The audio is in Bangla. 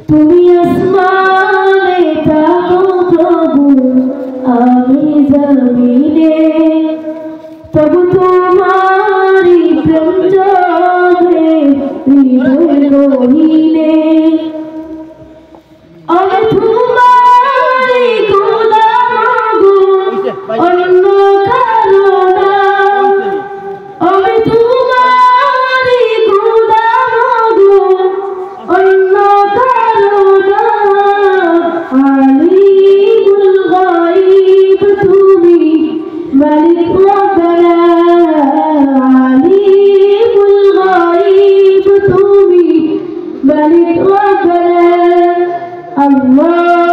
তুমি আসমানে থাকো প্রভু, আমি জমিনে, তবু তোমারি প্রেম জাগে হৃদয় গহীনে। আমি তোমারি গোলাম গো, অন্য কারো না। আমি তোমারি গোলাম গো, অন্য কারো না। আলিমুল গায়ব তুমি, মালিক রব্বানা। আলিমুল গায়ব তুমি, মালিক রব্বানা। আল্লাহ